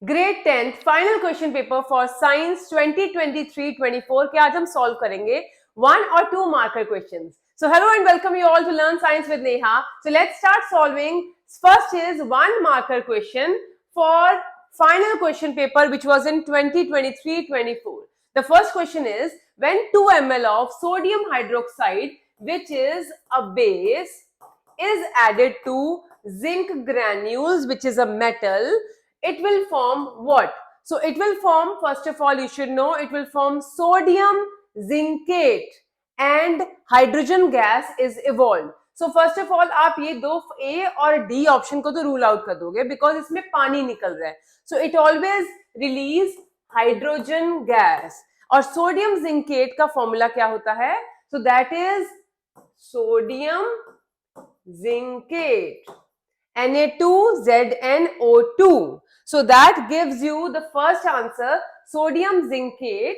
Grade 10th final question paper for science 2023-24 के आज हम सॉल्व करेंगे 1 और 2 marker questions. So hello and welcome you all to Learn Science with Neha. So let's start solving. First is 1 marker question for final question paper which was in 2023-24. The first question is when 2 ml of sodium hydroxide which is a base is added to zinc granules which is a metal, it will form what? So it will form, first of all you should know, it will form sodium zincate and hydrogen gas is evolved. So first of all आप ये दो A और D option को तो rule out कर दोगे because इसमें पानी निकल रहा है. So it always release hydrogen gas. और सोडियम जिंकेट का फॉर्मूला क्या होता है? So that is sodium zincate, Na2ZnO2. So that gives you the first answer, sodium zincate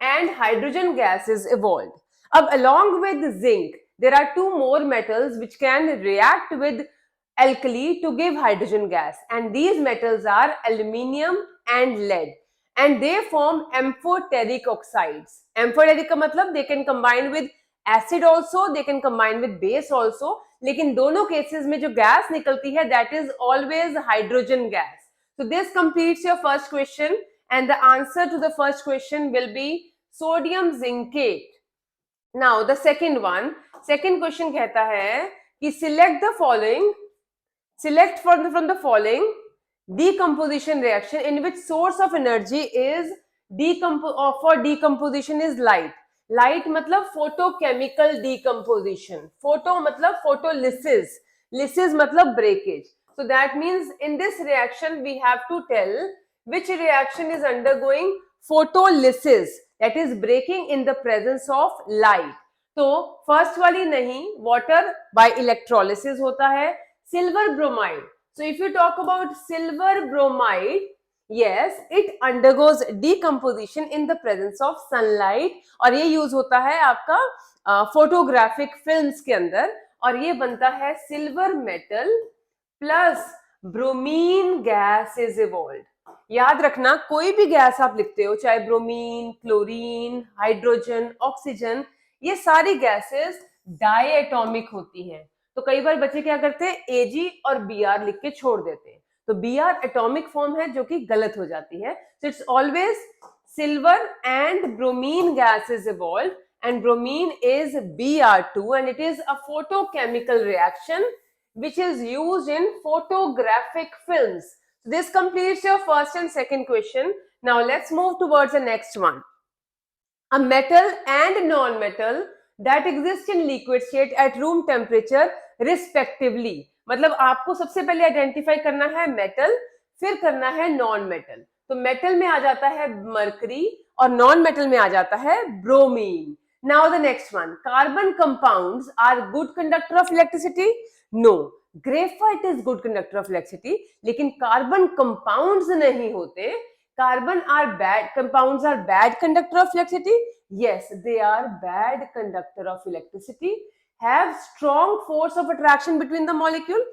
and hydrogen gas is evolved. Ab along with zinc, there are 2 more metals which can react with alkali to give hydrogen gas, and these metals are aluminium and lead, and they form amphoteric oxides. Amphoteric का मतलब they can combine with acid also, they can combine with base also, लेकिन दोनों cases में जो gas निकलती है that is always hydrogen gas. So this completes your first question and the answer to the first question will be sodium zincate. Now the second one, second question कहता है कि select from the following decomposition reaction in which source of energy is for decomposition is light. Light मतलब photochemical decomposition, photo मतलब photolysis, lysis मतलब breakage. So that means in this reaction we have to tell which reaction is undergoing photolysis, that is breaking in the presence of light. तो first वाली नहीं, water bye electrolysis होता है. Silver bromide, so if you talk about silver bromide, yes, it undergoes decomposition in the presence of sunlight और ये use होता है आपका फोटोग्राफिक फिल्म्स के अंदर और ये बनता है silver metal plus bromine gas is evolved. याद रखना कोई भी गैस आप लिखते हो चाहे ब्रोमीन, क्लोरीन, हाइड्रोजन, ऑक्सीजन, ये सारी गैसेस डायएटॉमिक होती हैं. तो कई बार बच्चे क्या करते हैं Ag और Br लिख के छोड़ देते हैं, तो Br एटॉमिक फॉर्म है जो कि गलत हो जाती है. So it's always silver and bromine gas is evolved and bromine is Br2 and it is a photochemical reaction which is used in photographic films. So this completes your first and second question. Now let's move towards the next one. A metal and non-metal that exist in liquid state at room temperature respectively. मतलब आपको सबसे पहले identify करना है metal, फिर करना है non metal. तो मेटल में आ जाता है मर्करी और नॉन मेटल में आ जाता है bromine. Now the next one, carbon compounds are good conductor of electricity? No, graphite is good conductor of electricity, लेकिन कार्बन कंपाउंड्स नहीं होते. Carbon are bad, compounds are bad conductor of electricity? Yes, they are bad conductor of electricity. Have strong force of attraction between the molecule.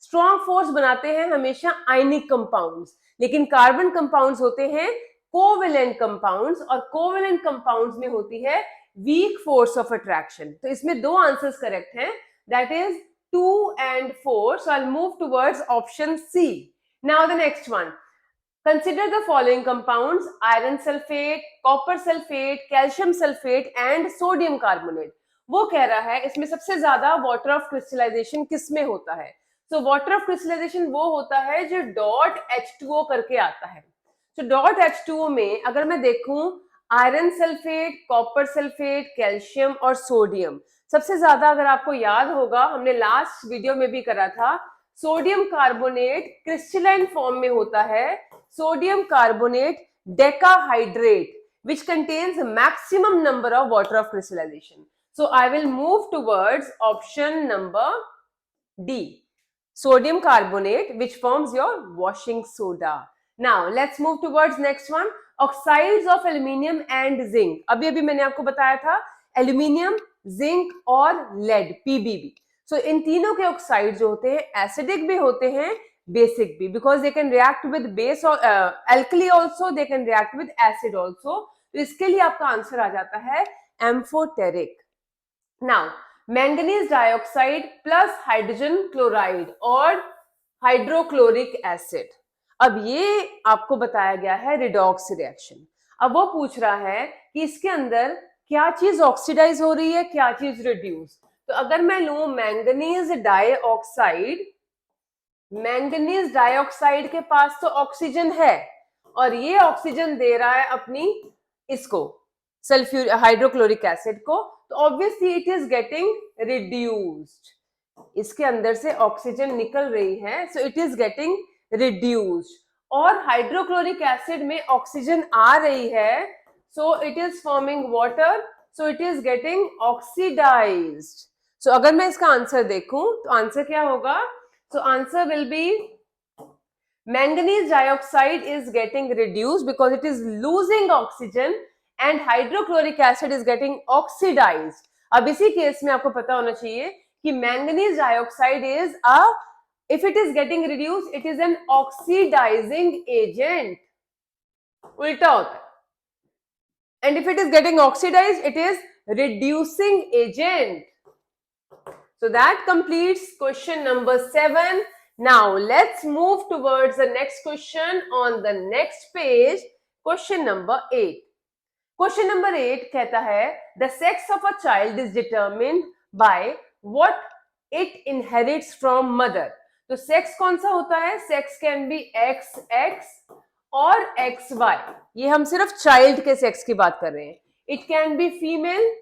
Strong force बनाते हैं हमेशा ionic compounds, लेकिन carbon compounds होते हैं covalent compounds और covalent compounds में होती है वीक फोर्स ऑफ अट्रैक्शन. तो इसमें दो आंसर्स करेक्ट हैं, that is 2 and 4. So I'll move towards option C. Now the next one. Consider the following compounds: iron sulfate, copper sulfate, calcium sulfate and sodium carbonate. वो कह रहा है इसमें सबसे ज्यादा वाटर ऑफ क्रिस्टलाइजेशन किस में होता है? So वाटर ऑफ क्रिस्टलाइजेशन वो होता है जो डॉट H2O करके आता है. So डॉट H2O में अगर मैं देखूं iron sulphate, copper sulphate, calcium और सोडियम, सबसे ज्यादा अगर आपको याद होगा हमने लास्ट वीडियो में भी करा था, सोडियम कार्बोनेट क्रिस्टलाइन फॉर्म में होता है, sodium carbonate decahydrate which contains maximum number of water of crystallization. So I will move towards option number D, sodium carbonate, which forms your washing soda. Now let's move towards next one, oxides of aluminium and zinc. अभी अभी मैंने आपको बताया था aluminium, zinc और lead, PBB. So इन तीनों के oxide जो होते हैं एसिडिक भी होते हैं basic भी, because they can react with base or alkali also, they can react with acid also. तो इसके लिए आपका आंसर आ जाता है amphoteric. Now manganese dioxide plus hydrogen chloride और हाइड्रोक्लोरिक एसिड. अब ये आपको बताया गया है रिडॉक्स रिएक्शन. अब वो पूछ रहा है कि इसके अंदर क्या चीज ऑक्सीडाइज हो रही है, क्या चीज रिड्यूस. तो अगर मैं लूं मैंगनीज डाइऑक्साइड, मैंगनीज डाइऑक्साइड के पास तो ऑक्सीजन है और ये ऑक्सीजन दे रहा है अपनी इसको सल्फ्यूर हाइड्रोक्लोरिक एसिड को, तो obviously it is getting reduced. इसके अंदर से ऑक्सीजन निकल रही है, so it is getting reduced. और हाइड्रोक्लोरिक एसिड में ऑक्सीजन आ रही है, so it is forming water, so it is getting oxidised. So अगर मैं इसका आंसर देखूं तो आंसर क्या होगा. So answer will be manganese dioxide is getting reduced because it is losing oxygen and hydrochloric acid is getting oxidized. अब इसी case में आपको पता होना चाहिए कि manganese dioxide is a, if it is getting reduced, it is an oxidizing agent. उल्टा होता है. And if it is getting oxidized, it is reducing agent. So that completes question number 7. Now let's move towards the next question on the next page. Question number 8. Question number 8 कहता है the sex of a child is determined by what it inherits from mother. तो sex कौन सा होता है. Sex can be XX और XY. ये हम सिर्फ child के sex की बात कर रहे हैं. It can be female,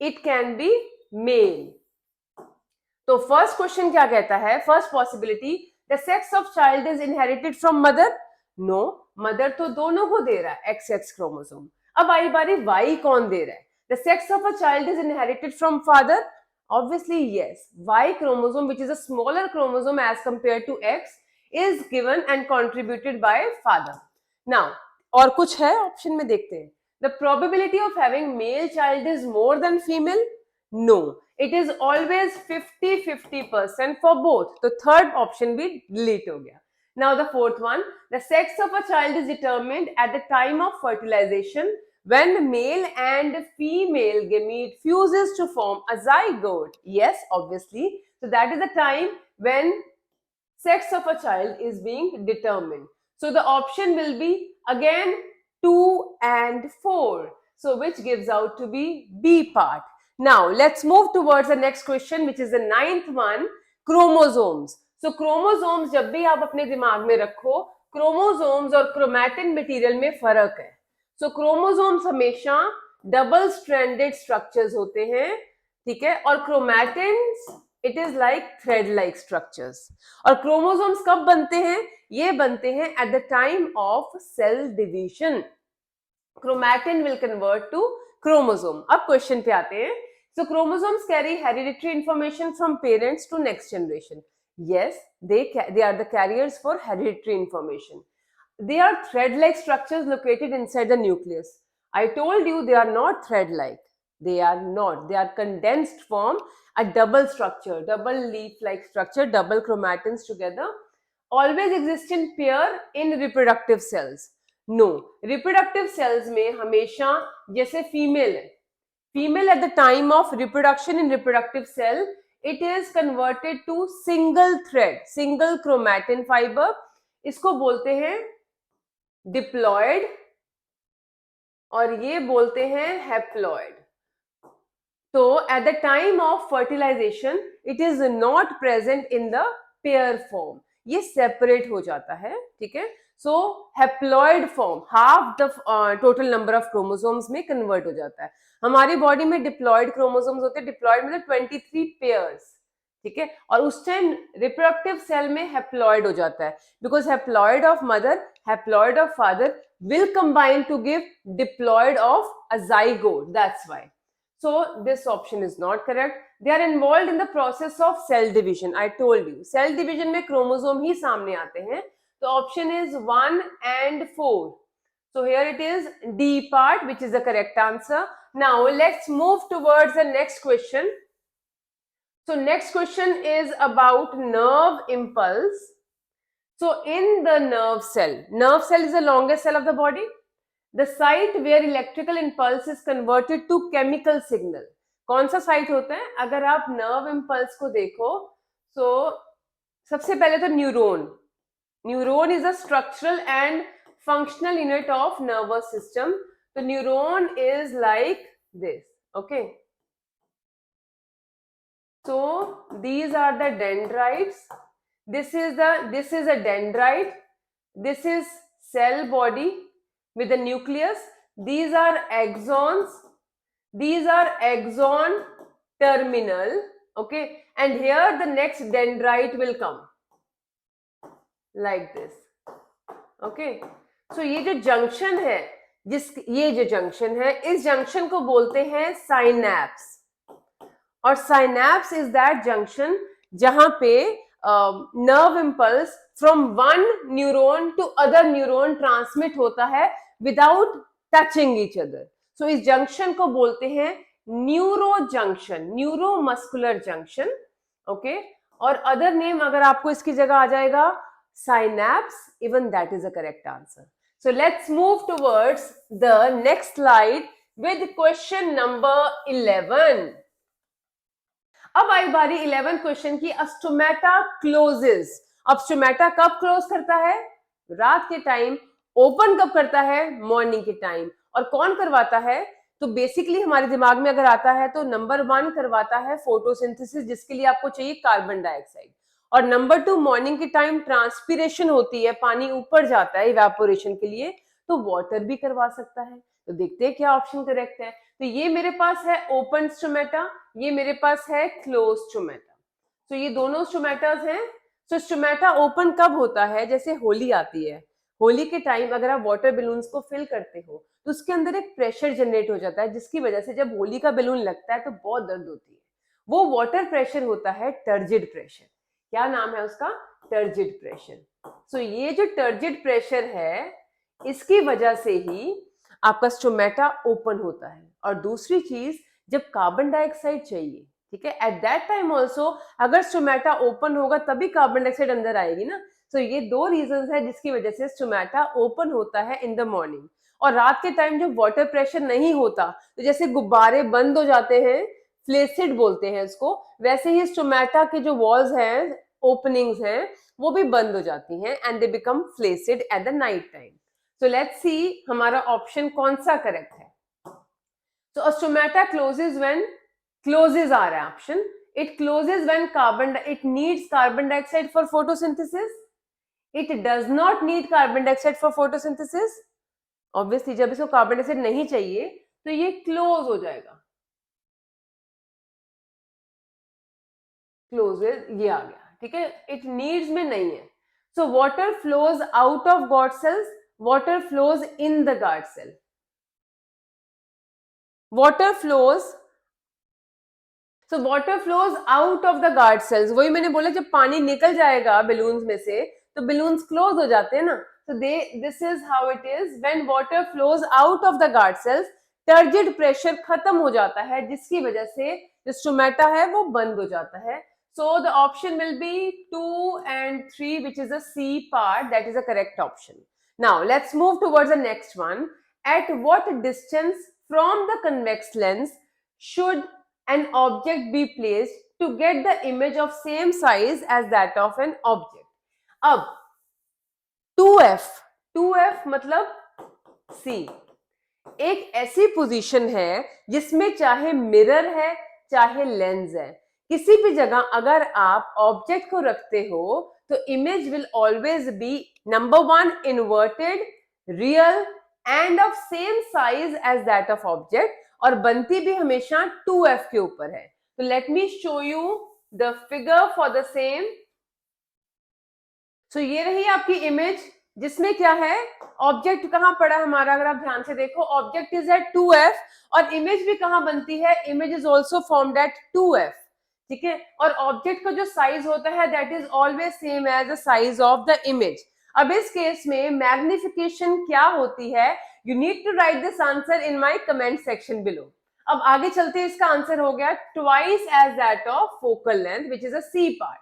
it can be male. तो फर्स्ट क्वेश्चन क्या कहता है. First possibility, the sex of child is inherited from mother. No, mother तो दोनों को दे रहा है XX क्रोमोसोम. अब आई बारी वाई कौन दे रहा है. The sex of a child is inherited from father. Obviously yes, Y chromosome which is a smaller chromosome as compare to X is given and contributed by father. Now और कुछ है ऑप्शन में, देखते हैं. The probability of having male child is more than female. No, it is always 50-50% for both. तो third option भी delete हो गया. Now the fourth one, the sex of a child is determined at the time of fertilization when male and female gamete fuses to form a zygote. Yes, obviously. So that is the time when sex of a child is being determined. So the option will be again 2 and 4. So which gives out to be B part. Now let's move towards the next question, which is the 9th one, chromosomes. So chromosomes जब भी आप अपने दिमाग में रखो, chromosomes और chromatin material में फर्क है. So chromosomes हमेशा double stranded structures होते हैं, ठीक है, और chromatins it is like thread like structures. और chromosomes कब बनते हैं. ये बनते हैं at the time of cell division. Chromatin will convert to chromosome. अब क्वेश्चन पे आते हैं. So chromosomes carry hereditary information from parents to next generation. Yes, they are the carriers for hereditary information. They are thread-like structures located inside the nucleus. I told you they are not thread-like. They are not. They are condensed form, a double structure, double leaf-like structure, double chromatins together. Always exist in pair in reproductive cells. No, reproductive cells में हमेशा जैसे female है. Female at the time of reproduction in reproductive cell, it is converted to single thread, single chromatin fiber. इसको बोलते हैं diploid और ये बोलते हैं haploid. तो at the time of fertilization, it is not present in the pair form. ये separate हो जाता है, ठीक है. So haploid form, half the total number of chromosomes में convert हो जाता है. हमारी बॉडी में डिप्लॉयड क्रोमोसोम्स होते हैं. डिप्लॉयड मतलब 23 पेयर्स, ठीक है, और उस टाइम रिप्रोडक्टिव सेल में हैप्लॉयड हो जाता है, because haploid of mother, haploid of father will combine to give diploid of a zygote. That's why. So this option is not correct. They are involved in the process of cell division. I told you, cell division में chromosome ही सामने आते हैं. तो option is 1 and 4. So here it is D part, which is the correct answer. Now let's move towards the next question. So next question is about nerve impulse. So in the nerve cell is the longest cell of the body. The site where electrical impulse is converted to chemical signal. कौन सा site होता है? अगर आप nerve impulse को देखो तो सबसे पहले तो neuron is a structural and functional unit of nervous system. तो neuron is like this. Okay, so these are the dendrites. This is a dendrite. This is cell body with a nucleus. These are axons. These are axon terminal. Okay, and here the next dendrite will come like this. Okay, so ये जो junction है, ये जो junction है, इस junction को बोलते हैं साइनैप्स. और साइनैप्स इज दैट जंक्शन जहां पे nerve impulse from one neuron to other neuron transmit होता है without touching each other. So इस जंक्शन को बोलते हैं neuro junction, neuromuscular junction. Okay, और अदर नेम अगर आपको इसकी जगह आ जाएगा synapse, even that is a correct answer. So let's move towards the next slide with question number 11. अब आई बारी 11th क्वेश्चन की. Stomata closes. अब स्टोमेटा कब क्लोज करता है? रात के टाइम. ओपन कब करता है? मॉर्निंग के टाइम. और कौन करवाता है? तो बेसिकली हमारे दिमाग में अगर आता है तो नंबर 1 करवाता है फोटोसिंथेसिस, जिसके लिए आपको चाहिए कार्बन डाइऑक्साइड. और नंबर 2 मॉर्निंग के टाइम ट्रांसपीरेशन होती है, पानी ऊपर जाता है इवेपोरेशन के लिए, तो वाटर भी करवा सकता है. तो देखते हैं क्या ऑप्शन करेक्ट है. तो ये मेरे पास है ओपन स्टोमेटा, ये मेरे पास है क्लोज स्टोमेटा. तो ये दोनों स्टोमेटास हैं. तो स्टोमेटा ओपन कब होता है? जैसे होली आती है, होली के टाइम अगर आप वाटर बलून्स को फिल करते हो तो उसके अंदर एक प्रेशर जनरेट हो जाता है, जिसकी वजह से जब होली का बलून लगता है तो बहुत दर्द होती है. वो वाटर प्रेशर होता है टर्जिड प्रेशर. क्या नाम है उसका? Turgid pressure. सो ये जो टर्जिड प्रेशर है, इसकी वजह से ही आपका स्टोमेटा ओपन होता है. और दूसरी चीज, जब कार्बन डाइऑक्साइड चाहिए, ठीक है, एट दैट टाइम ऑल्सो अगर स्टोमेटा ओपन होगा तभी कार्बन डाइऑक्साइड अंदर आएगी ना. तो ये दो रीजंस है जिसकी वजह से स्टोमेटा ओपन होता है इन द मॉर्निंग. और रात के टाइम जब वाटर प्रेशर नहीं होता, तो जैसे गुब्बारे बंद हो जाते हैं, फ्लेसिड बोलते हैं इसको, वैसे ही स्टोमेटा के जो वॉल्स हैं, ओपनिंग्स हैं, वो भी बंद हो जाती हैं and they become flaccid at the night time. So let's सी हमारा ऑप्शन कौन सा करेक्ट है. So a stomata closes when, closes आ रहा है option. It closes when it needs carbon dioxide for photosynthesis. It does not need carbon dioxide for photosynthesis. Obviously जब इसको carbon dioxide नहीं चाहिए तो ये क्लोज हो जाएगा. क्लोजेस ये आ गया, ठीक है. इट नीड्स में नहीं है. So water flows out of guard cells, water flows in the guard cell. Water flows, so water flows out of the guard cells. वही मैंने बोला, जब पानी निकल जाएगा बलून्स में से तो बलून्स क्लोज हो जाते हैं ना. So this is how it is when water flows out of the guard cells. Turgid pressure खत्म हो जाता है, जिसकी वजह से जो स्टोमेटा है वो बंद हो जाता है. So the option will be 2 and 3, which is a C part. That is a correct option. Now let's move towards the next one. At what distance from the convex lens should an object be placed to get the image of same size as that of an object? अब 2F मतलब C एक ऐसी position है जिसमें चाहे mirror है चाहे lens है, किसी भी जगह अगर आप ऑब्जेक्ट को रखते हो तो image will always be number 1 inverted, real and of same size as that of object, और बनती भी हमेशा 2F के ऊपर है. तो let me show you the figure for the same. So ये रही आपकी इमेज जिसमें क्या है, ऑब्जेक्ट कहां पड़ा हमारा, अगर आप ध्यान से देखो ऑब्जेक्ट इज एट 2F और इमेज भी कहां बनती है, image is also formed at 2F. ठीक है, और ऑब्जेक्ट का जो साइज होता है that is always same as the size of the image. अब इस केस में मैग्निफिकेशन क्या होती है, you need to write this answer in my comment section below. अब आगे चलते इसका आंसर हो गया twice as that of focal length, which is a C part.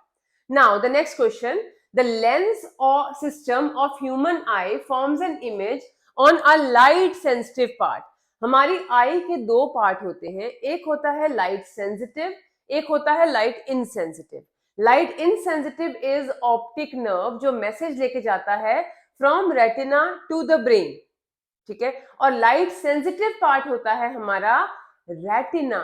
Now the next question, The lens or system of human eye forms an image on a light sensitive part. हमारी आई के दो part होते हैं, एक होता है light sensitive, एक होता है light insensitive. Light insensitive is optic nerve जो मैसेज लेके जाता है from retina to the brain. ठीक है. और लाइट सेंसिटिव पार्ट होता है हमारा रेटिना,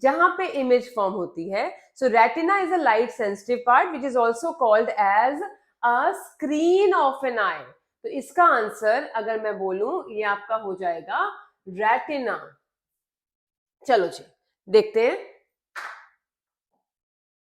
जहां पे इमेज फॉर्म होती है. So retina is a light sensitive part which is also called as a screen of an eye. तो इसका आंसर अगर मैं बोलूं ये आपका हो जाएगा रेटिना. चलो जी देखते हैं.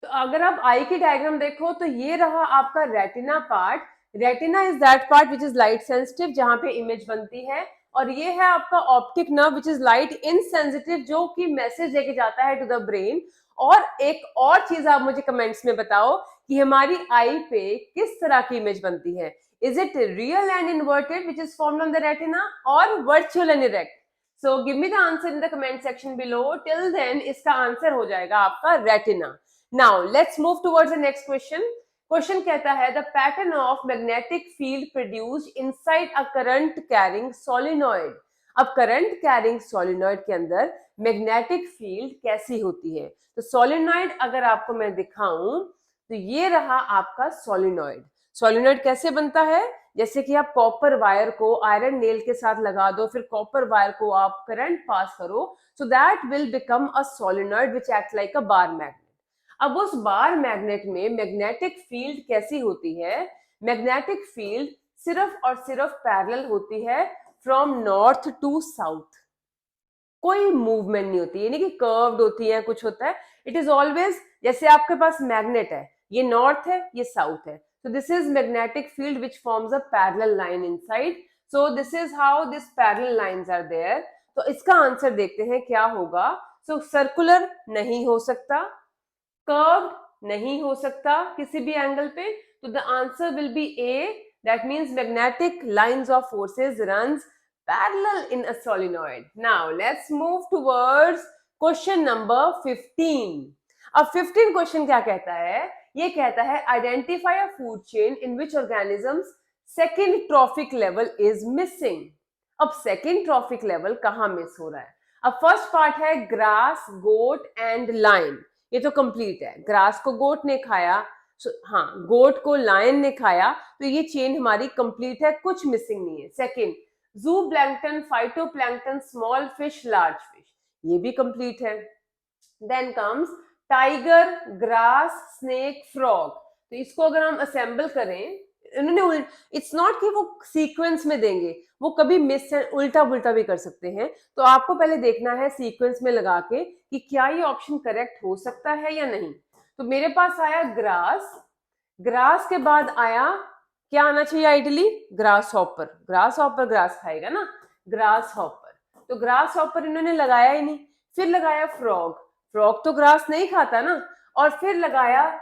तो अगर आप आई की डायग्राम देखो तो ये रहा आपका retina part. Retina is that part which is light sensitive जहां पे इमेज बनती है, और ये है आपका optic nerve which is light insensitive जो कि मैसेज लेके जाता है टू द ब्रेन. और एक और चीज आप मुझे कमेंट्स में बताओ कि हमारी आई पे किस तरह की इमेज बनती है. Is it real and inverted which is formed on the retina और virtual and erect. So give me the answer in the comment section below. Till then इसका आंसर हो जाएगा आपका retina. Now let's move towards the next question. Question कहता है the pattern of magnetic field produced inside a current carrying solenoid. अब current carrying solenoid के अंदर magnetic field कैसी होती है. तो सोलिनॉइड अगर आपको मैं दिखाऊं तो ये रहा आपका सोलिनॉइड. सोलिनॉइड कैसे बनता है, जैसे कि आप कॉपर वायर को आयरन नेल के साथ लगा दो, फिर कॉपर वायर को आप करंट पास करो, so that will become a solenoid which act like a bar magnet. अब उस बार मैग्नेट में मैग्नेटिक फील्ड कैसी होती है. मैग्नेटिक फील्ड सिर्फ और सिर्फ पैरेलल होती है फ्रॉम नॉर्थ टू साउथ. कोई मूवमेंट नहीं होती, यानी कि कर्व्ड होती है, कुछ होता है. इट इज ऑलवेज जैसे आपके पास मैग्नेट है, ये नॉर्थ है ये साउथ है. So this is magnetic field which forms a parallel line inside. So this is how these parallel lines are there. तो इसका आंसर देखते हैं क्या होगा. So circular नहीं हो सकता, कर्व्ड नहीं हो सकता किसी भी एंगल पे. तो the answer will be A. That means magnetic lines of forces runs parallel in a solenoid. Now let's move towards question number 15. अब 15 क्वेश्चन क्या कहता है, ये कहता है identify a food chain in which organisms second trophic level is missing. अब second trophic level कहां miss हो रहा है. अब फर्स्ट पार्ट है ग्रास, गोट एंड लायन. ये तो कंप्लीट है. ग्रास को गोट ने खाया, हाँ गोट को लायन ने खाया, तो ये चेन हमारी कंप्लीट है, कुछ मिसिंग नहीं है. Second zooplankton, phytoplankton, small fish, large fish, ये भी कंप्लीट है. Then comes tiger, grass, snake, frog. तो इसको अगर हम असेंबल करें, इन्होंने इट्स नॉट कि वो सीक्वेंस में देंगे, वो कभी मिस उल्टा पुल्टा भी कर सकते हैं. तो आपको पहले देखना है सीक्वेंस में लगा के कि क्या ये ऑप्शन करेक्ट हो सकता है या नहीं. तो मेरे पास आया ग्रास, ग्रास के बाद आया क्या आना चाहिए ideally, grass hopper. Grass hopper grass खाएगा ना, ग्रास हॉपर. तो ग्रास हॉपर इन्होंने लगाया ही नहीं. फिर लगाया फ्रॉग, फ्रॉग तो ग्रास नहीं खाता ना. और फिर लगाया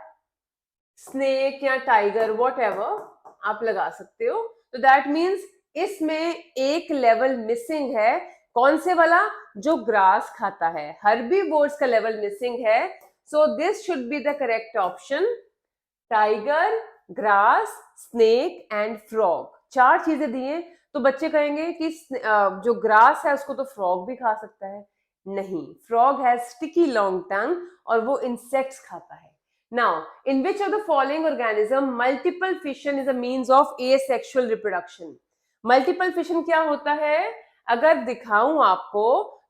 स्नेक या टाइगर, वॉट एवर आप लगा सकते हो. तो दैट मीन्स इसमें एक लेवल मिसिंग है. कौन से वाला, जो ग्रास खाता है. हर्बीवोर्स का लेवल मिसिंग है. So this should be the correct option. Tiger, grass, snake and frog, चार चीजें दी हैं. तो बच्चे कहेंगे कि जो ग्रास है उसको तो फ्रॉग भी खा सकता है. नहीं, फ्रॉग हैज स्टिकी लॉन्ग टंग और वो इंसेक्ट्स खाता है. Now, in which of the following organism multiple fission is a means of asexual reproduction? Multiple fission क्या होता है, अगर दिखाऊं आपको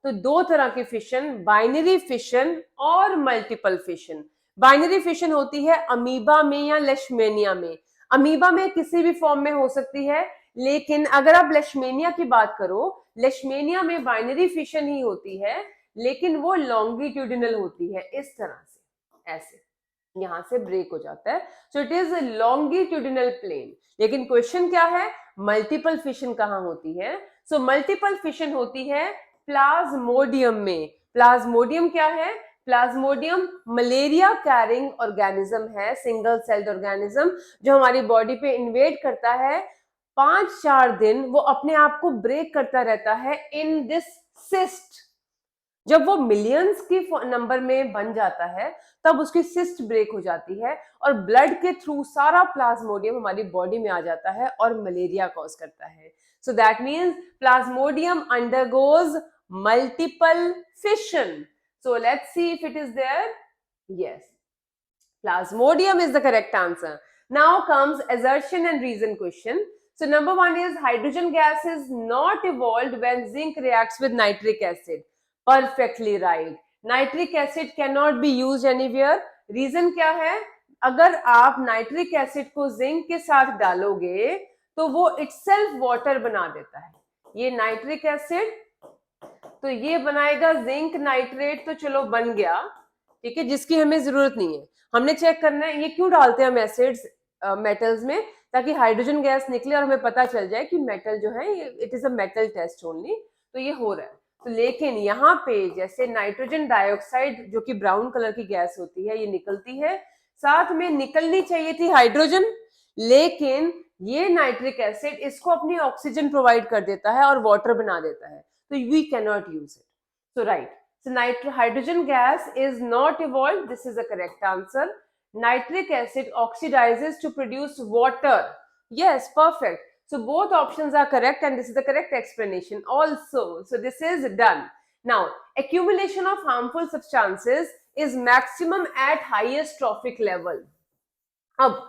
तो दो तरह की फिशन, बाइनरी फिशन और मल्टीपल फिशन. बाइनरी फिशन होती है अमीबा में या लेशमेनिया में. अमीबा में किसी भी फॉर्म में हो सकती है, लेकिन अगर आप लेशमेनिया की बात करो, लेशमेनिया में बाइनरी फिशन ही होती है, लेकिन वो लॉन्गिट्यूडिनल होती है, इस तरह से, ऐसे यहां से ब्रेक हो जाता है. So it is longitudinal plane. लेकिन क्वेश्चन क्या है, मल्टीपल फिशन कहां होती है. सो मल्टीपल फिशन होती है प्लाज्मोडियम में. प्लाज्मोडियम क्या है, प्लाज्मोडियम मलेरिया कैरिंग ऑर्गेनिज्म है, सिंगल सेल्ड ऑर्गेनिज्म जो हमारी बॉडी पे इन्वेड करता है. 5-4 दिन वो अपने आप को ब्रेक करता रहता है इन दिस सिस्ट. जब वो मिलियंस की नंबर में बन जाता है तब उसकी सिस्ट ब्रेक हो जाती है और ब्लड के थ्रू सारा प्लाज्मोडियम हमारी बॉडी में आ जाता है और मलेरिया कॉज करता है. So that means plasmodium undergoes multiple fission. So let's see if it is there. Yes. Plasmodium is the correct answer. Now comes assertion and reason question. So number one is hydrogen gas is not evolved when zinc reacts with nitric acid. Perfectly right. Nitric acid cannot be used anywhere. Reason क्या है? अगर आप nitric acid को zinc के साथ डालोगे तो वो इटसेल्फ वाटर बना देता है. ये नाइट्रिक एसिड तो ये बनाएगा जिंक नाइट्रेट, तो चलो बन गया, ठीक है, जिसकी हमें जरूरत नहीं है. हमने चेक करना है ये क्यों डालते हैं हम एसिड्स मेटल्स में, ताकि हाइड्रोजन गैस निकले और हमें पता चल जाए कि मेटल जो है ये it is a metal test only. तो ये हो रहा है. तो लेकिन यहाँ पे जैसे नाइट्रोजन डाइऑक्साइड जो कि ब्राउन कलर की गैस होती है ये निकलती है, साथ में निकलनी चाहिए थी हाइड्रोजन, लेकिन ये नाइट्रिक एसिड इसको अपनी ऑक्सीजन प्रोवाइड कर देता है और वाटर बना देता है, तो we can not use it. So right. So hydrogen gas is not evolved. This is the correct answer. Nitric acid oxidizes to produce water. Yes, perfect. So both options are correct and this is the correct explanation also. So this is done. Now, accumulation of harmful substances is maximum at highest trophic level. अब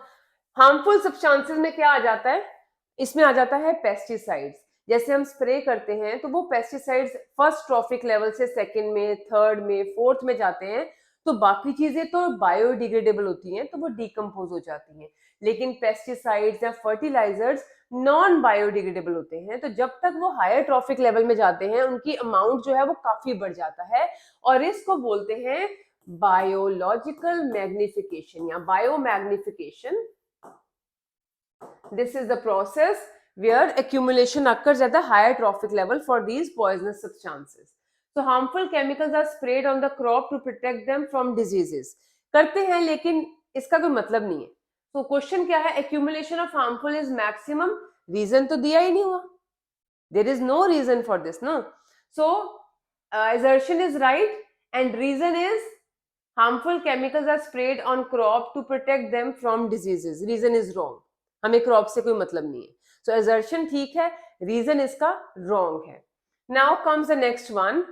harmful substances में क्या आ जाता है? इसमें आ जाता है pesticides. जैसे हम स्प्रे करते हैं तो वो पेस्टिसाइड्स फर्स्ट ट्रॉफिक लेवल से सेकंड में, थर्ड में, फोर्थ में जाते हैं, तो बाकी चीजें तो बायोडिग्रेडेबल होती हैं तो वो डिकम्पोज हो जाती हैं, लेकिन पेस्टिसाइड्स या फर्टिलाइजर्स नॉन बायोडिग्रेडेबल होते हैं. तो जब तक वो हायर ट्रॉफिक लेवल में जाते हैं उनकी अमाउंट जो है वो काफी बढ़ जाता है और इसको बोलते हैं बायोलॉजिकल मैग्निफिकेशन या biomagnification. This is the process where accumulation occurs at the higher trophic level for these poisonous substances. So harmful chemicals are sprayed on the crop to protect them from diseases. करते हैं लेकिन इसका कोई मतलब नहीं है. तो क्वेश्चन क्या है? accumulation of harmful is maximum. Reason तो दिया ही नहीं हुआ. There is no reason for this, no. So assertion is right and reason is harmful chemicals are sprayed on crop to protect them from diseases. Reason is wrong. हमें crop से कोई मतलब नहीं है. सो assertion ठीक है, रीजन इसका wrong है. Now comes the next one.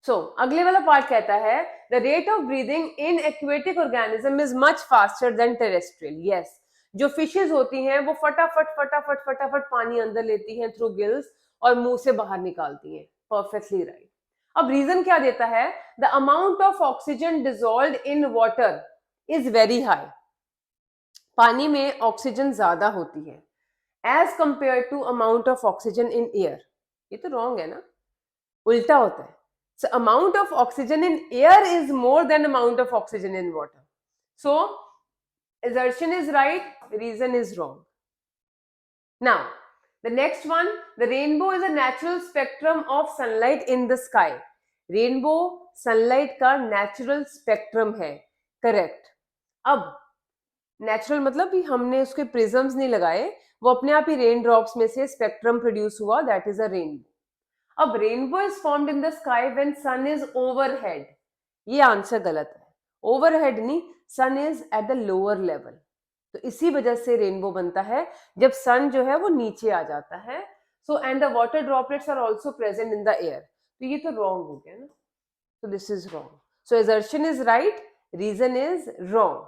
So अगले वाला पार्ट कहता है the rate of breathing in aquatic organism is much faster than terrestrial. Yes, जो फिशेज होती हैं वो फटाफट फटाफट फटाफट पानी अंदर लेती हैं थ्रू गिल्स और मुंह से बाहर निकालती हैं. Perfectly right. अब रीजन क्या देता है? The amount of oxygen dissolved in water is very high. पानी में ऑक्सीजन ज्यादा होती है as compare to amount of oxygen in air. ये तो रॉन्ग है ना, उल्टा होता है. So amount of oxygen in air is more than amount of oxygen in water. So assertion is right, reason is wrong. Now the next one, the rainbow is a natural spectrum of sunlight in the sky. Rainbow sunlight का natural spectrum है. Correct. अब natural मतलब भी हमने उसके prisms नहीं लगाए, वो अपने आप ही रेन ड्रॉप्स में से स्पेक्ट्रम प्रोड्यूस हुआ, दैट इज अ रेनबो. अब rainbow is formed in the sky when sun is overhead. ये आंसर गलत है. ओवरहेड नहीं, sun is at the lower level. तो इसी वजह से रेनबो बनता है जब सन जो है वो नीचे आ जाता है. So and the water droplets are also present in the air. तो ये तो रॉन्ग हो गया ना. So this is wrong. So assertion is right, reason is wrong.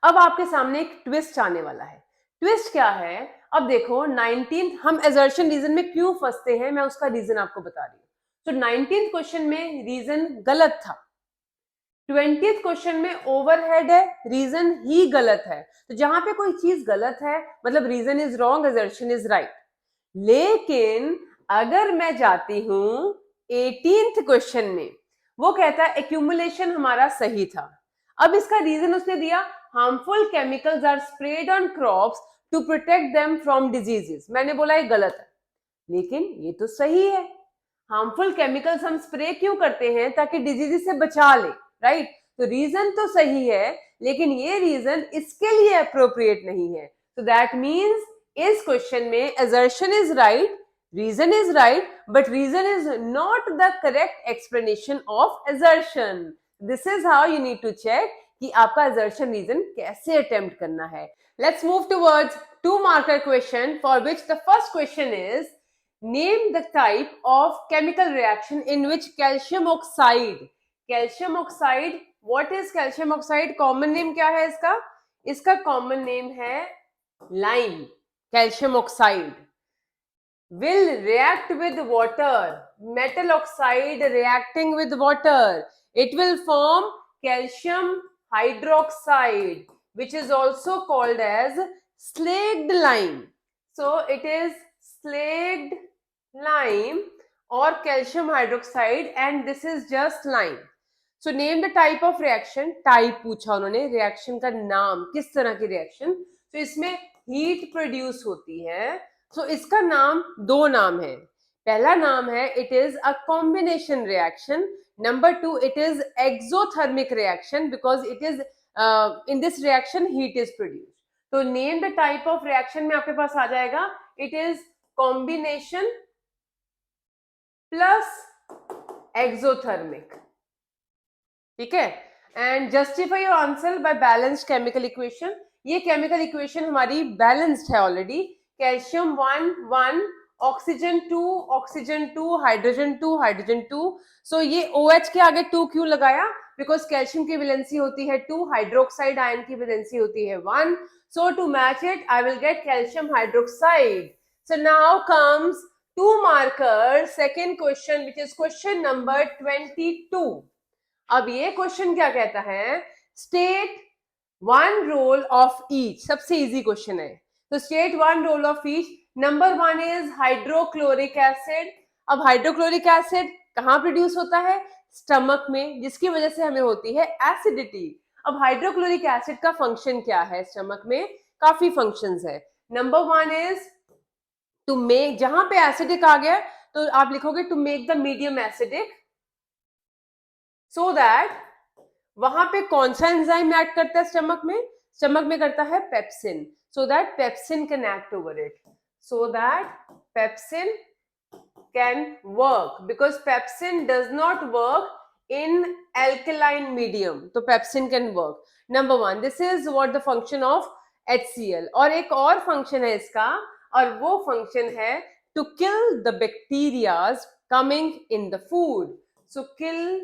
अब आपके सामने एक ट्विस्ट आने वाला है. ट्विस्ट क्या है? अब देखो 19th, हम assertion रीजन में क्यों फंसते हैं मैं उसका रीजन आपको बता रही हूँ. तो 19th क्वेश्चन में रीजन गलत था, 20th क्वेश्चन में ओवरहेड है, रीजन ही गलत है. तो जहां पे कोई चीज गलत है मतलब reason is wrong, assertion is right. लेकिन अगर मैं जाती हूं 18th क्वेश्चन में, वो कहता है एक्यूमुलेशन हमारा सही था. अब इसका रीजन उसने दिया harmful chemicals are spread on crops to protect them from diseases. मैंने बोला ये गलत है, लेकिन ये तो सही है. हार्मफुल केमिकल्स हम स्प्रे क्यों करते हैं? ताकि डिजीजेस से बचा ले, राइट. तो रीजन तो सही है, लेकिन ये रीजन इसके लिए अप्रोप्रिएट नहीं है. तो दैट मीन्स इस क्वेश्चन में assertion is right, Reason is right, but reason is not the correct explanation of assertion. This is how you need to check कि आपका assertion reason कैसे attempt करना है. Let's move towards 2-marker question, for which the first question is name the type of chemical reaction in which calcium oxide. Calcium oxide, what is calcium oxide? Common name क्या है इसका? इसका common name है lime. Calcium oxide will react with water. Metal oxide reacting with water, it will form calcium hydroxide, which is also called as slaked lime. So it is slaked lime or calcium hydroxide, and this is just lime. So name the type of reaction. Type पूछा उन्होंने, reaction का नाम, किस तरह की reaction. तो इसमें heat produce होती है. So इसका नाम, दो नाम है. पहला नाम है it is a combination reaction. Number 2, it is exothermic reaction because it is in this reaction heat is produced. तो name the type of reaction में आपके पास आ जाएगा. It is combination plus exothermic. ठीक है. And justify your answer by balanced chemical equation. ये chemical equation हमारी balanced है already. Calcium 1 1, oxygen 2 oxygen 2, hydrogen 2 hydrogen 2. सो ये OH के आगे 2 क्यों लगाया? बिकॉज कैल्शियम की वैलेंसी होती है 2, हाइड्रोक्साइड आयन की वैलेंसी होती है 1. So to match it I will get calcium hydroxide. So now comes 2 marker second question, which is question number 22. अब ये क्वेश्चन क्या कहता है? State one role of each. सबसे इजी क्वेश्चन है. तो state one role of each. Number 1 is hydrochloric acid. अब hydrochloric acid कहाँ प्रोड्यूस होता है? स्टमक में, जिसकी वजह से हमें होती है एसिडिटी. अब हाइड्रोक्लोरिक एसिड का फंक्शन क्या है स्टमक में? काफी फंक्शंस है. नंबर 1 इज टू मेक, जहां पे एसिडिक आ गया तो आप लिखोगे to make the medium acidic, so that वहां पे कौन सा एंजाइम एक्ट करता है स्टमक में? स्टमक में करता है pepsin. So that pepsin can act over it. So that pepsin can work, because pepsin does not work in alkaline medium. तो pepsin can work. Number 1, this is what the function of HCl. और एक और function है इसका, और वो function है to kill the bacterias coming in the food. So kill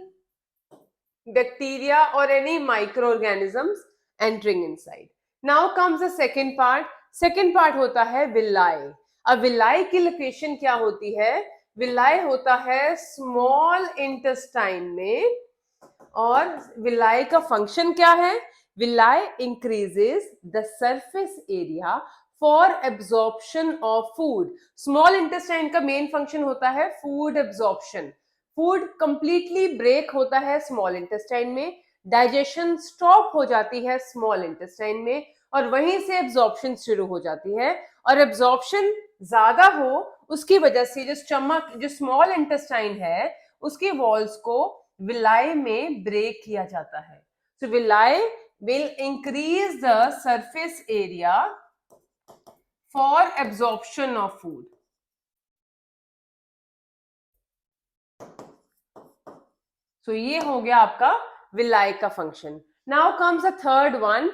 bacteria or any microorganisms entering inside. Now comes the second part. Second part होता है villi. अब villi की लोकेशन क्या होती है? villi होता है small intestine में. और villi का फंक्शन क्या है? villi increases the surface area for absorption of food. Small intestine का main function होता है food absorption. Food completely break होता है स्मॉल इंटेस्टाइन में, डाइजेशन स्टॉप हो जाती है स्मॉल इंटेस्टाइन में, और वहीं से एब्जॉर्प्शन शुरू हो जाती है. और एब्जॉर्प्शन ज्यादा हो उसकी वजह से जो स्टमक, जो स्मॉल इंटेस्टाइन है, उसकी वॉल्स को विलाई में ब्रेक किया जाता है. So villi will increase the surface area for absorption of food. तो ये हो गया आपका विलाई का function. Now comes the third one,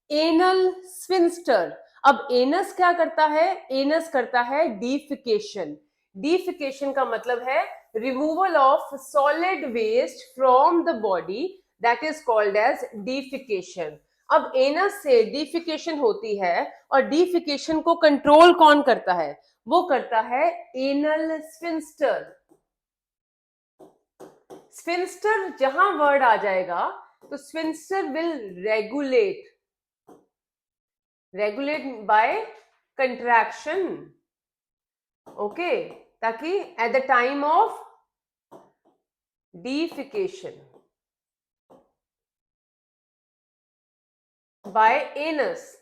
anal sphincter. अब एनस क्या करता है? एनस करता है डिफिकेशन. डिफिकेशन का मतलब है removal of solid waste from the body, that is called as defecation. अब एनस से डिफिकेशन होती है, और डिफिकेशन को कंट्रोल कौन करता है? वो करता है एनल स्फिंक्टर. स्फिंक्टर जहां वर्ड आ जाएगा तो sphincter will regulate by contraction. Okay, ताकि at the time of defecation by anus.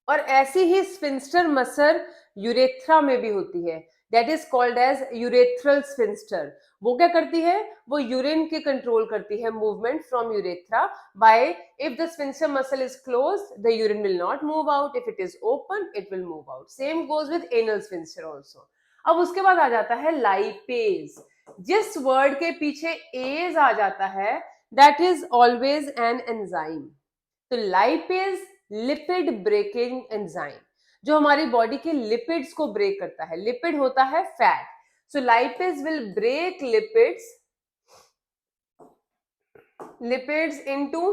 और ऐसी ही स्फिंक्टर मसल यूरेथ्रा में भी होती है, that is called as urethral sphincter. वो क्या करती है? वो यूरिन के कंट्रोल करती है movement from urethra by, if the sphincter muscle is closed the urine will not move out, if it is open it will move out. Same goes with anal sphincter also. अब उसके बाद आ जाता है lipase. जिस word के पीछे as आ जाता है that is always an enzyme. तो लाइपेज लिपिड ब्रेकिंग एंजाइम, जो हमारी बॉडी के लिपिड्स को ब्रेक करता है। लिपिड होता है fat, so lipase will break lipids into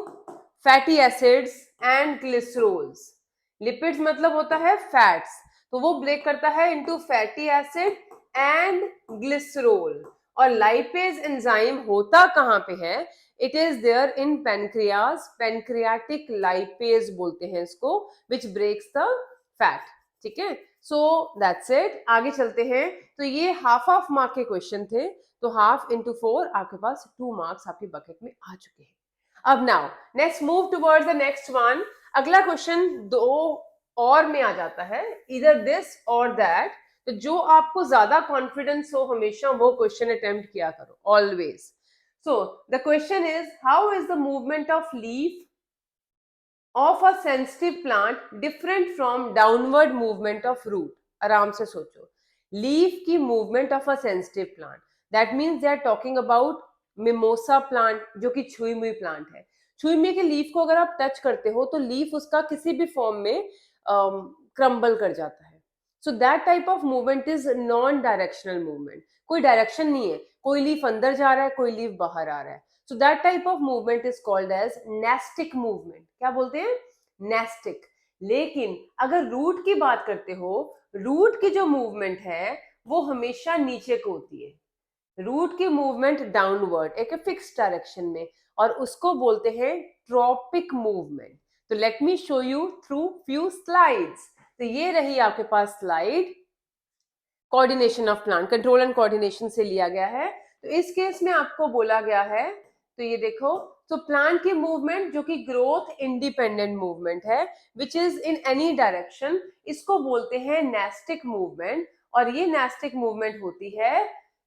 fatty acids and glycerols. Lipids मतलब होता है फैट्स, तो वो ब्रेक करता है into fatty acid and glycerol. और लाइपेज एंजाइम होता कहां पे है? It is there in pancreas, pancreatic lipase बोलते हैं इसको, विच ब्रेक्स द फैट। ठीक है, सो दैट्स इट। आगे चलते हैं। तो ये हाफ मार्क के क्वेश्चन थे, तो हाफ इंटू 4 आपके पास 2 मार्क्स आपके बकेट में आ चुके हैं। अब now next move towards the next one. अगला क्वेश्चन 2 और में आ जाता है, इधर दिस और दैट। तो जो आपको ज्यादा कॉन्फिडेंस हो हमेशा वो क्वेश्चन अटेम्प्ट किया करो, always. So the question is, how is the movement of leaf of a sensitive plant different from downward movement of root? आराम से सोचो, लीफ की movement of a sensitive plant, that means they are talking about mimosa plant, जो कि छुई मुई plant है। छुई मुई के लीफ को अगर आप टच करते हो तो लीफ उसका किसी भी फॉर्म में क्रम्बल कर जाता है। So that type of movement is non directional movement. कोई डायरेक्शन नहीं है, कोई लीफ अंदर जा रहा है, कोई लीफ बाहर आ रहा है। So that type of movement is called as nastic movement. क्या बोलते हैं? nastic. लेकिन अगर रूट की बात करते हो, रूट की जो मूवमेंट है वो हमेशा नीचे को होती है। रूट की मूवमेंट डाउनवर्ड, एक फिक्स डायरेक्शन में, और उसको बोलते हैं ट्रॉपिक मूवमेंट। तो let me show you through few slides. तो ये रही आपके पास slide, coordination of plant, control and coordination से लिया गया है। तो इस केस में आपको बोला गया है, तो ये देखो, तो प्लांट की मूवमेंट जो कि ग्रोथ इंडिपेंडेंट मूवमेंट है, which is in any direction, इसको बोलते हैं नेस्टिक मूवमेंट। और ये नेस्टिक मूवमेंट होती है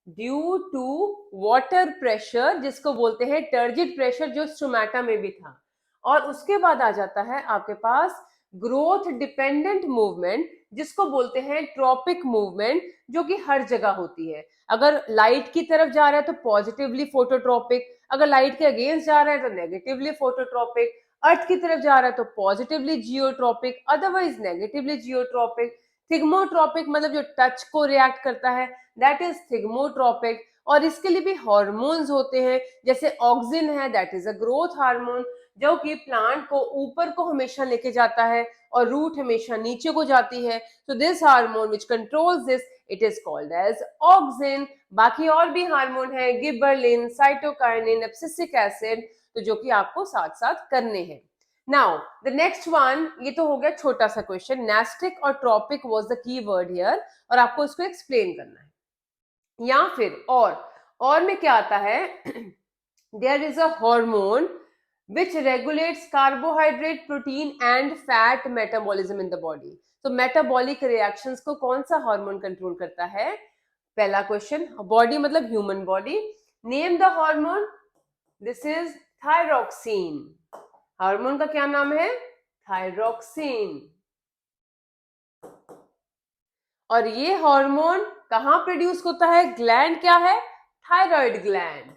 ड्यू टू वाटर प्रेशर, जिसको बोलते हैं टर्जिड प्रेशर, जो स्टोमेटा में भी था। और उसके बाद आ जाता है आपके पास ग्रोथ डिपेंडेंट मूवमेंट, जिसको बोलते हैं ट्रॉपिक मूवमेंट, जो कि हर जगह होती है। अगर लाइट की तरफ जा रहा है तो पॉजिटिवली फोटोट्रॉपिक, अगर लाइट के अगेंस्ट जा रहा है तो नेगेटिवली फोटोट्रॉपिक, अर्थ की तरफ जा रहा है तो positively geotropic, otherwise negatively geotropic. Thigmotropic मतलब जो टच को रिएक्ट करता है, दैट इज थिग्मोट्रॉपिक। और इसके लिए भी हार्मोन्स होते हैं, जैसे ऑक्सिन है, that is a growth hormone, जो कि प्लांट को ऊपर को हमेशा लेके जाता है और रूट हमेशा नीचे को जाती है। So this hormone which controls this, it is called as auxin. बाकी और भी हार्मोन है, गिबरलिन, साइटोकाइनिन, एब्सिसिक एसिड, तो जो कि आपको साथ साथ करने हैं। नाउ द नेक्स्ट वन, ये तो हो गया छोटा सा क्वेश्चन, नेस्टिक और tropic was the key word here, और आपको इसको एक्सप्लेन करना है। या फिर और में क्या आता है, there is a hormone which regulates carbohydrate, protein and fat metabolism in the body. तो मेटाबॉलिक रिएक्शंस को कौन सा हार्मोन कंट्रोल करता है? पहला क्वेश्चन, बॉडी मतलब human body, name the hormone, this is thyroxine. Hormone का क्या नाम है? थायरोक्सिन। और ये हार्मोन कहां प्रोड्यूस होता है? ग्लैंड क्या है? Thyroid gland,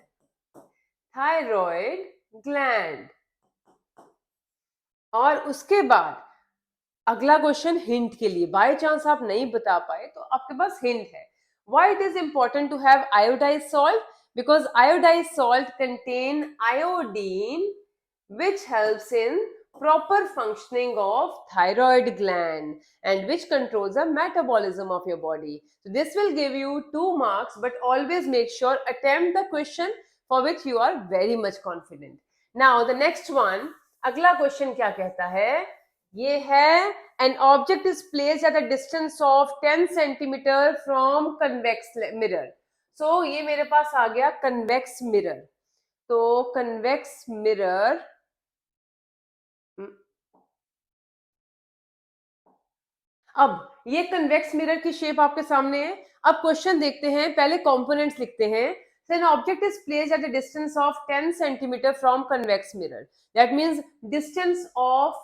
thyroid gland. और उसके बाद अगला क्वेश्चन हिंट के लिए, बाय चांस आप नहीं बता पाए तो आपके पास हिंट है। Why it is important to have iodised salt? Because iodised salt contain iodine which helps in proper functioning of thyroid gland and which controls the metabolism of your body. So this will give you 2 marks, but always make sure attempt the question for which you are very much confident. Now the next one, अगला question क्या कहता है? ये है an object is placed at a distance of 10 centimeter from convex mirror. So ये मेरे पास आ गया convex mirror. तो convex mirror, अब ये कन्वेक्स मिरर की शेप आपके सामने है। अब क्वेश्चन देखते हैं, पहले कंपोनेंट्स लिखते हैं। So an object is placed at a distance of 10 centimeter from convex mirror. That means distance of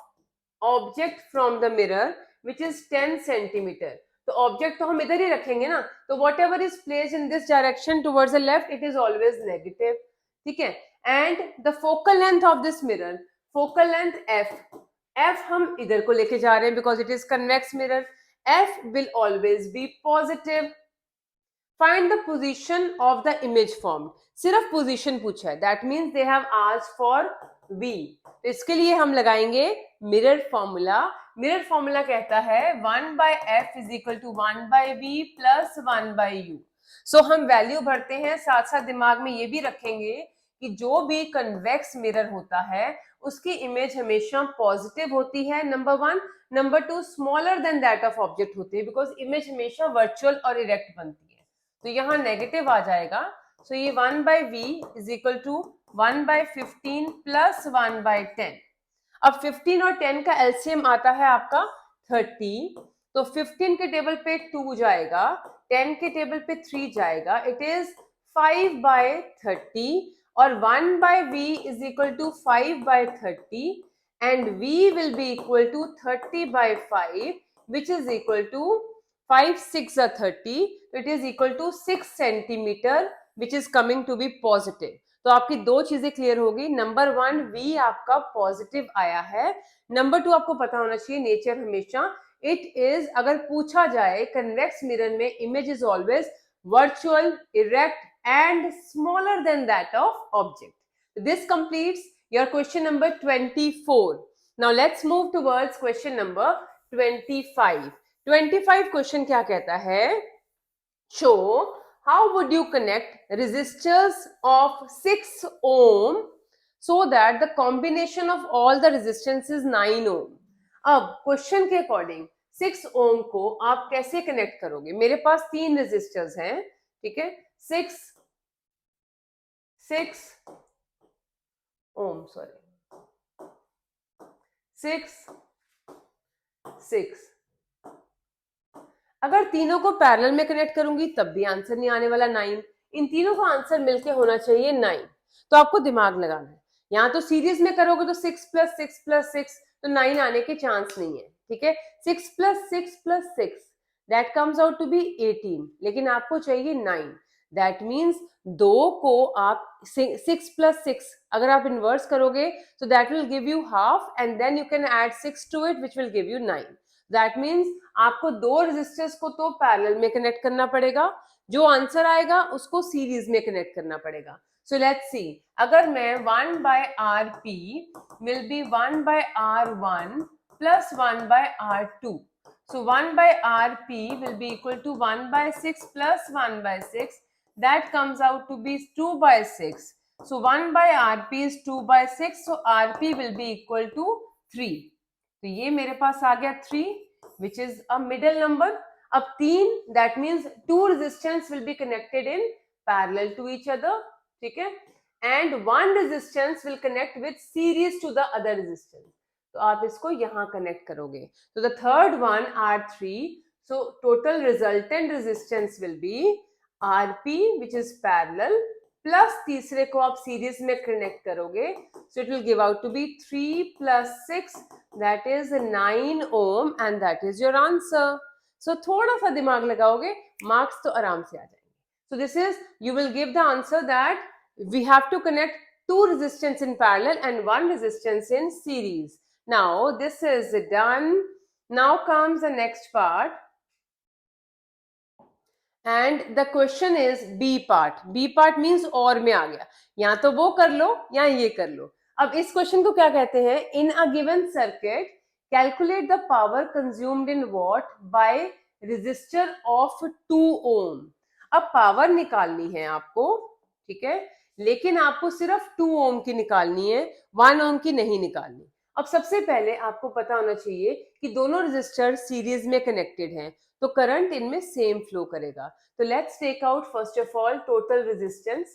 object from the mirror which is 10 centimeter. तो ऑब्जेक्ट तो हम इधर ही रखेंगे ना, तो what ever is placed in this direction towards the left it is always negative, ठीक है। And the focal length of this mirror, focal length F हम इधर को लेके जा रहे हैं because it is convex mirror, F will always B positive. Find the position of the image form, सिर्फ पोजीशन पूछा है, that means they have asked for V। तो इसके लिए हम लगाएंगे मिरर फॉर्मूला। मिरर फॉर्मूला कहता है 1/f is equal to 1/v plus 1/u। So हम वैल्यू भरते हैं, साथ साथ दिमाग में ये भी रखेंगे कि जो भी कन्वेक्स मिरर होता है उसकी इमेज हमेशा पॉजिटिव होती है, number one. Number two, smaller than that of object होती है बिकॉज इमेज हमेशा वर्चुअल और इरेक्ट बनती है, तो यहाँ नेगेटिव आ जाएगा। सो ये 1/v is equal to 1/15 plus 1/10। अब 15 और 10 का एलसीएम आता है आपका 30, तो 15 के टेबल पे 2 जाएगा, 10 के टेबल पे 3 जाएगा, इट इज 5/30 और 1/v is equal to 5/30 and v will be equal to 30/5 which is equal to 5 6 are 30, it is equal to 6 centimeter which is coming to be positive। तो आपकी दो चीजें क्लियर होगी, नंबर वन v आपका positive आया है, number two आपको पता होना चाहिए नेचर हमेशा इट इज, अगर पूछा जाए कन्वेक्स मिरर में image is always virtual, erect and smaller than that of object. This completes your question number 24. Now let's move towards question number 25. 25 question क्या कहता है, show how would you connect resistors of 6 ohm so that the combination of all the resistance is 9 ohm। अब question के according 6 ओम को आप कैसे connect करोगे, मेरे पास 3 रेजिस्टर्स हैं, ठीक है, 6 ओम, सॉरी 6 अगर तीनों को पैरेलल में कनेक्ट करूंगी तब भी आंसर नहीं आने वाला 9, इन तीनों का आंसर मिलके होना चाहिए 9। तो आपको दिमाग लगाना है, यहाँ तो सीरीज में करोगे तो 6 + 6 + 6 तो 9 आने के चांस नहीं है, ठीक है। 6 + 6 + 6 that comes out to be 18, लेकिन आपको चाहिए 9, दैट मीन्स दो को आप 6 + 6 अगर आप इन्वर्स करोगे तो that will give you half and then you can add 6 to it which will give you 9। That means आपको दो रेजिस्टर्स को तो पैरेलल में कनेक्ट करना पड़ेगा, जो आंसर आएगा उसको सीरीज में कनेक्ट करना पड़ेगा। सो लेट्स सी, अगर मैं 1/Rp will be 1/R1 plus 1/R2, so 1/Rp will be equal to 1/6 plus 1/6, that comes out to be 2/6, so 1/Rp is 2/6, so Rp will be equal to 3। तो ये मेरे पास आ गया 3 which is a middle number। अब 3 that means 2 resistance will be connected in parallel to each other, ठीक है, and 1 resistance will connect with series to the other resistance। तो आप इसको यहां कनेक्ट करोगे, तो the third one R3, so total resultant resistance will be Rp which is parallel plus तीसरे को आप सीरीज में कनेक्ट करोगे, so it will give out to be 3 + 6 that is 9 ohm and that is your answer. सो थोड़ा सा दिमाग लगाओगे मार्क्स तो आराम से आ जाएंगे। So this is, you will give the answer that we have to connect 2 resistance in parallel and 1 resistance in series। Now this is done। Now comes the next part and the question is B part। B part means और में आ गया, या तो वो कर लो या ये कर लो। अब इस क्वेश्चन को क्या कहते हैं, in a given circuit calculate the power consumed in watt by resistor of 2 ohm. अब पावर निकालनी है आपको, ठीक है, लेकिन आपको सिर्फ 2 ओम की निकालनी है, 1 ओम की नहीं निकालनी। अब सबसे पहले आपको पता होना चाहिए कि दोनों रेजिस्टर सीरीज में कनेक्टेड हैं, तो करंट इनमें सेम फ्लो करेगा। तो let's take out first of all total resistance,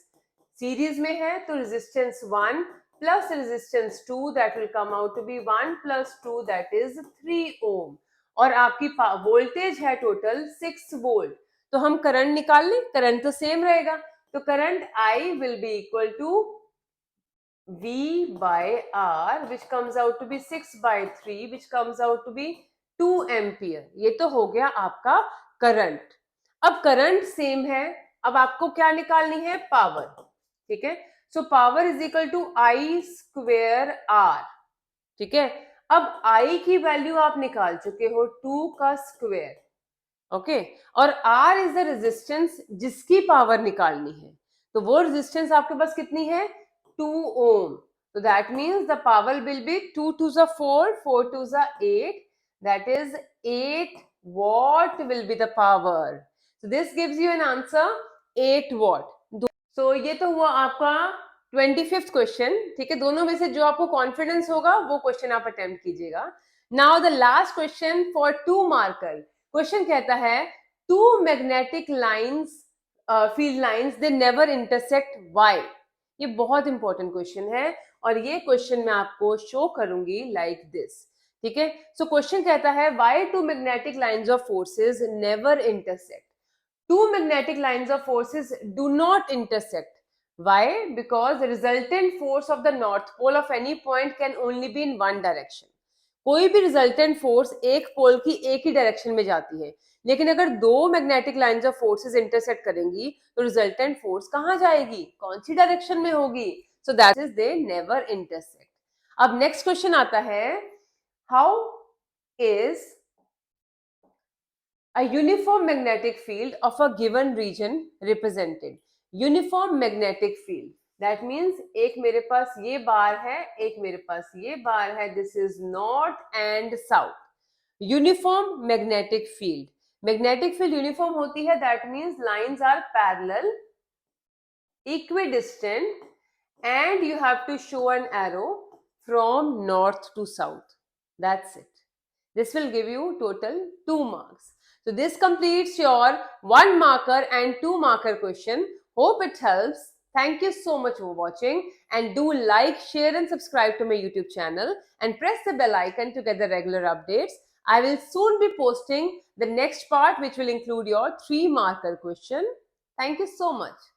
series में है तो resistance 1 plus resistance 2 that will come out to be 1 + 2 that is 3 ohm, और आपकी वोल्टेज है टोटल 6 वोल्ट। तो हम करंट निकाल लें, करंट तो सेम रहेगा, तो current I will be equal to V by R which comes out to be 6/3 which comes out to be 2 ampere. ये तो हो गया आपका करंट। अब करंट सेम है, अब आपको क्या निकालनी है, पावर। ठीक है, so power is equal to I square R. ठीक है, अब आई की वैल्यू आप निकाल चुके हो 2 का स्क्वायर। ओके, और R इज द रेजिस्टेंस जिसकी पावर निकालनी है, तो वो रेजिस्टेंस आपके पास कितनी है, 2 ओम। तो that means the power will be 2 twos 4, 4 twos 8, that is 8 watt will be the power. So this gives you an answer 8 watt. So ये तो हुआ आपका 25th क्वेश्चन। ठीक है, दोनों में से जो आपको कॉन्फिडेंस होगा वो क्वेश्चन आप अटेम्प्ट कीजिएगा। Now the last question for 2 marker. Question कहता है two magnetic lines, field lines, they never intersect, why. ये बहुत इंपॉर्टेंट क्वेश्चन है और ये क्वेश्चन मैं आपको शो करूंगी लाइक दिस। ठीक है, सो क्वेश्चन कहता है why two magnetic lines of forces never intersect. Two magnetic lines of forces do not intersect. Why? Because the resultant force of the north pole of any point can only be in one direction. कोई भी resultant force एक पोल की एक ही direction में जाती है, लेकिन अगर दो magnetic lines of forces intersect करेंगी तो रिजल्टेंट फोर्स कहां जाएगी, कौन सी डायरेक्शन में होगी? So that is they never intersect. अब नेक्स्ट क्वेश्चन आता है, how is a uniform magnetic field of a given region represented? Uniform magnetic field, that means एक मेरे पास ये बार है, एक मेरे पास ये बार है, this is north and south. Uniform magnetic field, magnetic field uniform होती है, that means lines are parallel, equidistant, and you have to show an arrow from north to south. That's it. This will give you total 2 marks. So this completes your 1 marker and 2 marker question. Hope it helps. Thank you so much for watching, and do like, share and subscribe to my YouTube channel and press the bell icon to get the regular updates. I will soon be posting the next part, which will include your 3 marker question. Thank you so much.